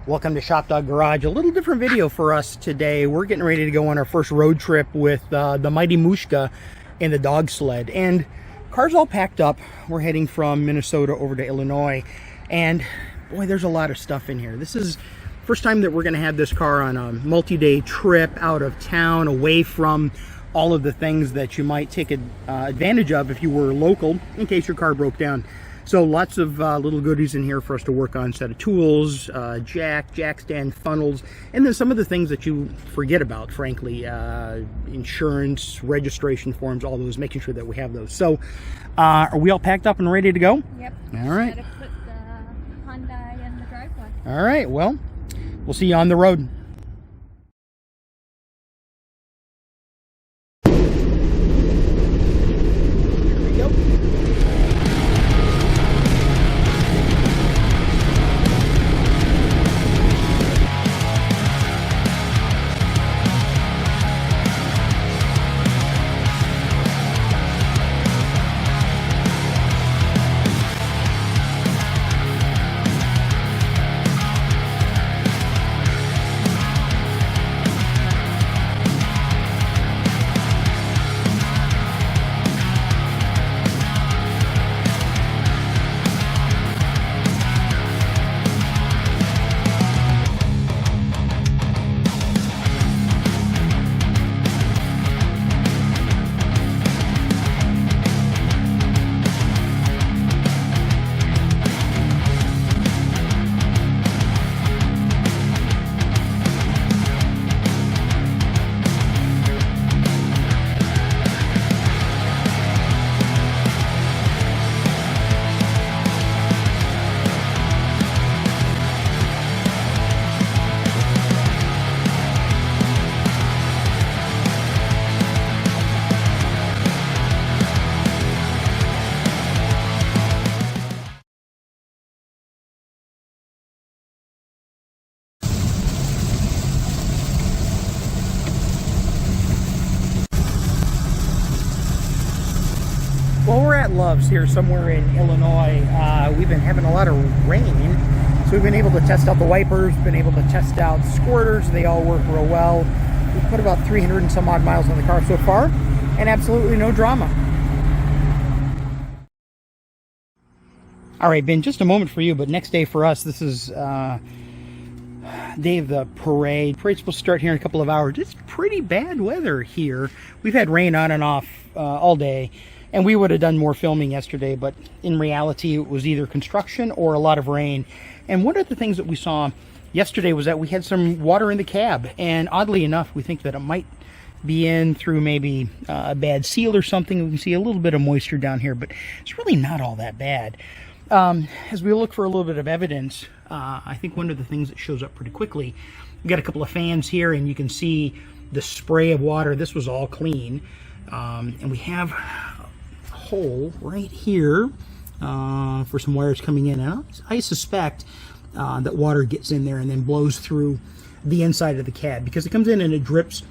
Welcome to ShopDog-Garage. A little different video for us today. We're getting ready to go on our first road trip with the mighty Mooska and the DogSled. And car's all packed up. We're heading from Minnesota over to Illinois. And boy, there's a lot of stuff in here. This is the first time that we're going to have this car on a multi-day trip out of town, away from all of the things that you might take advantage of if you were local, in case your car broke down. So lots of little goodies in here for us to work on. Set of tools, jack stand, funnels, and then some of the things that you forget about, frankly. Insurance, registration forms, all those, making sure that we have those. So are we all packed up and ready to go? Yep. All right. Gotta put the Hyundai in the driveway. All right, well, we'll see you on the road. Well, we're at Love's here somewhere in Illinois. We've been having a lot of rain, so we've been able to test out the wipers, been able to test out squirters. They all work real well. We've put about 300 and some odd miles on the car so far, and absolutely no drama. All right, Ben, just a moment for you, but next day for us, this is day of the parade. Parade's supposed to start here in a couple of hours. It's pretty bad weather here. We've had rain on and off all day. And we would have done more filming yesterday, but in reality, it was either construction or a lot of rain. And one of the things that we saw yesterday was that we had some water in the cab. And oddly enough, we think that it might be in through maybe a bad seal or something. We can see a little bit of moisture down here, but it's really not all that bad. As we look for a little bit of evidence, I think one of the things that shows up pretty quickly, we got a couple of fans here, and you can see the spray of water. This was all clean. And we have hole right here for some wires coming in, and I suspect that water gets in there and then blows through the inside of the cab, because it comes in and it drips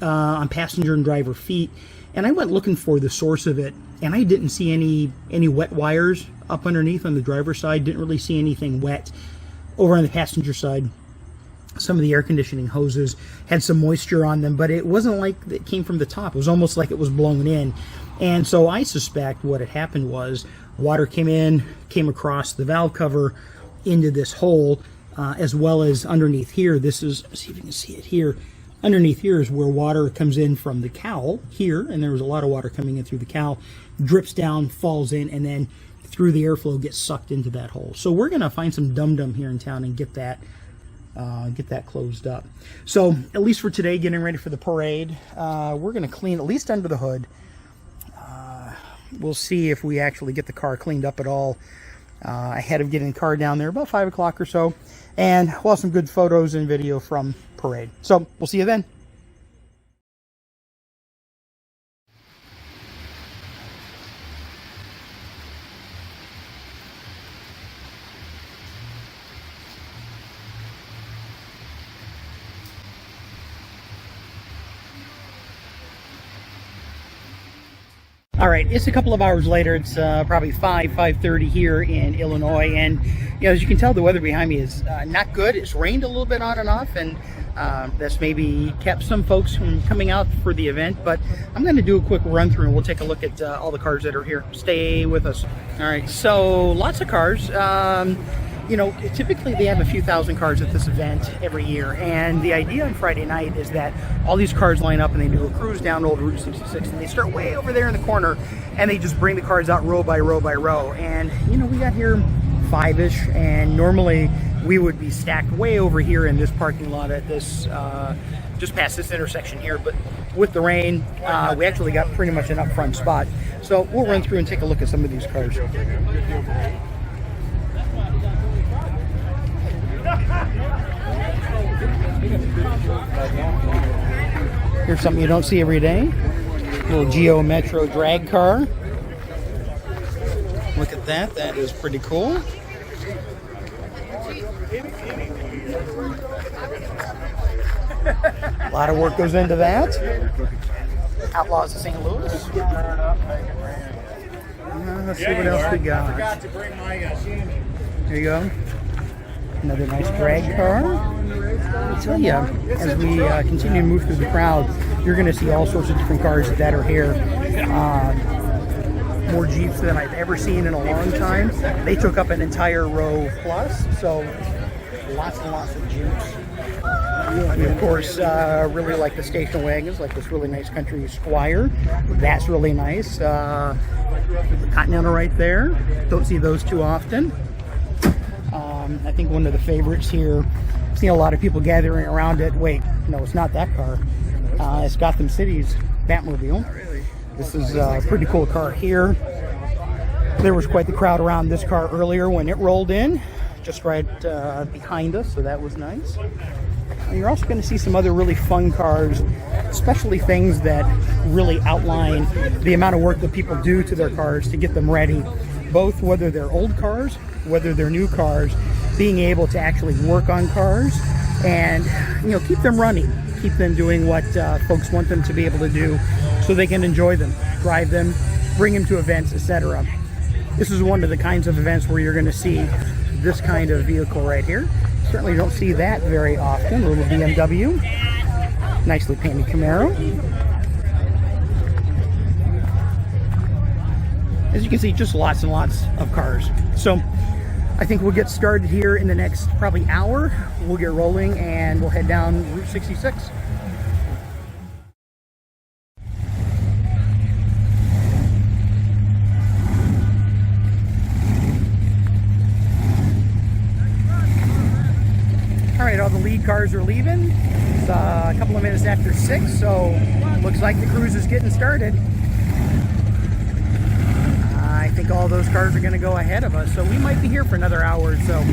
on passenger and driver feet. And I went looking for the source of it, and I didn't see any wet wires up underneath on the driver's side. Didn't really see anything wet over on the passenger side. Some of the air conditioning hoses had some moisture on them, but it wasn't like it came from the top. It was almost like it was blown in. And so I suspect what had happened was water came across the valve cover into this hole, as well as underneath here. This is, let's see if you can see it here. Underneath here is where water comes in from the cowl here, and there was a lot of water coming in through the cowl, drips down, falls in, and then through the airflow gets sucked into that hole. So we're going to find some dum-dum here in town and get that closed up. So at least for today, getting ready for the parade, we're going to clean at least under the hood. We'll see if we actually get the car cleaned up at all ahead of getting the car down there about 5 o'clock or so. And we'll have some good photos and video from parade. So we'll see you then. All right, it's a couple of hours later. It's probably 5:30 here in Illinois, and as you can tell, the weather behind me is not good. It's rained a little bit on and off, and that's maybe kept some folks from coming out for the event. But I'm going to do a quick run through, and we'll take a look at all the cars that are here. Stay with us. All right, so lots of cars. Typically they have a few thousand cars at this event every year, and the idea on Friday night is that all these cars line up and they do a cruise down old Route 66, and they start way over there in the corner, and they just bring the cars out row by row by row. And we got here 5-ish, and normally we would be stacked way over here in this parking lot at this just past this intersection here, but with the rain we actually got pretty much an up front spot. So we'll run through and take a look at some of these cars. Here's something you don't see every day. Little Geo Metro drag car. Look at that. That is pretty cool. A lot of work goes into that. Outlaws of St. Louis. Let's see what else we got. There you go. Another nice drag car. I tell you, as we continue to move through the crowd, you're going to see all sorts of different cars that are here. More Jeeps than I've ever seen in a long time. They took up an entire row plus, so lots and lots of Jeeps. We, of course, really like the station wagons, like this really nice Country Squire. That's really nice. The Continental right there. Don't see those too often. I think one of the favorites here, seen a lot of people gathering around it. Wait, no, it's not that car. It's Gotham City's Batmobile. This is a pretty cool car here. There was quite the crowd around this car earlier when it rolled in, just right behind us, so that was nice. And you're also going to see some other really fun cars, especially things that really outline the amount of work that people do to their cars to get them ready, both whether they're old cars, whether they're new cars, being able to actually work on cars and keep them running, keep them doing what folks want them to be able to do so they can enjoy them, drive them, bring them to events, etc. This is one of the kinds of events where you're going to see this kind of vehicle right here. Certainly don't see that very often. A little BMW, nicely painted Camaro. As you can see, just lots and lots of cars. So I think we'll get started here in the next probably hour. We'll get rolling and we'll head down Route 66. All right, all the lead cars are leaving. It's a couple of minutes after 6, so looks like the cruise is getting started. I think all those cars are going to go ahead of us, so we might be here for another hour or so.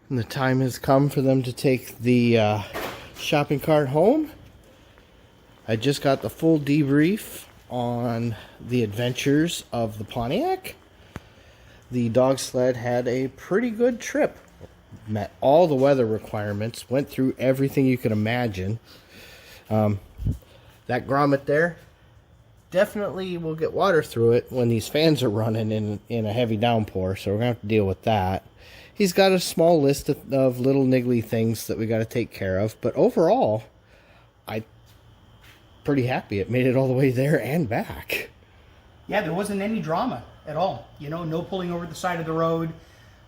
And the time has come for them to take the shopping cart home. I just got the full debrief on the adventures of the Pontiac. The dog sled had a pretty good trip. Met all the weather requirements. Went through everything you could imagine. That grommet there definitely will get water through it when these fans are running in a heavy downpour. So we're going to have to deal with that. He's got a small list of little niggly things that we got to take care of. But overall, I'm pretty happy. It made it all the way there and back. Yeah, there wasn't any drama at all. You know, no pulling over the side of the road.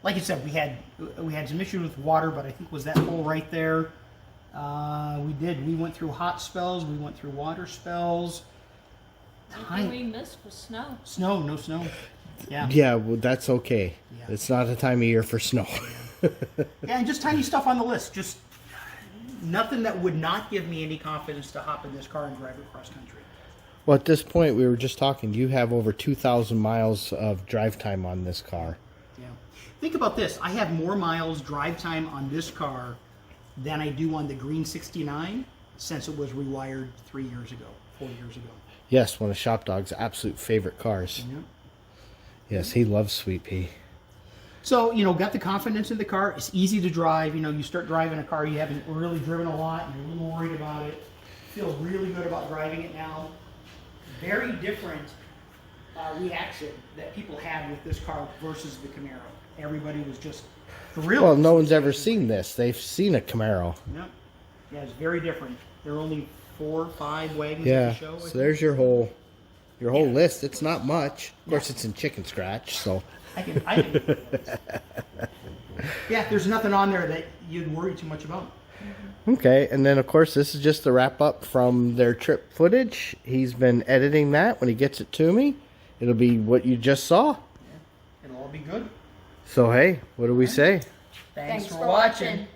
Like you said, we had some issues with water, but I think it was that hole right there. We went through hot spells. We went through water spells. Anything we missed was snow. No snow. Yeah. Yeah, well, that's okay. Yeah. It's not a time of year for snow. Yeah, and just tiny stuff on the list. Just nothing that would not give me any confidence to hop in this car and drive it cross country. Well, at this point, we were just talking. You have over 2,000 miles of drive time on this car. Yeah. Think about this. I have more miles drive time on this car than I do on the Green 69 since it was rewired 4 years ago. Yes, one of ShopDog's absolute favorite cars. Yep. Yes, he loves Sweet Pea. So, you know, got the confidence in the car. It's easy to drive. You know, you start driving a car you haven't really driven a lot and you're a little worried about it. Feel really good about driving it now. Very different reaction that people had with this car versus the Camaro. Everybody was just thrilled. Well, no one's ever seen this. They've seen a Camaro. Yep. Yeah, it's very different. There are only 4 or 5 wagons Yeah, at the show. so there's your whole list. It's not much. Of course, it's in chicken scratch, so. I can Yeah, there's nothing on there that you'd worry too much about. Okay, and then of course this is just the wrap up from their trip footage. He's been editing that. When he gets it to me, it'll be what you just saw. Yeah, it'll all be good. So hey, what do we say? Thanks for watching.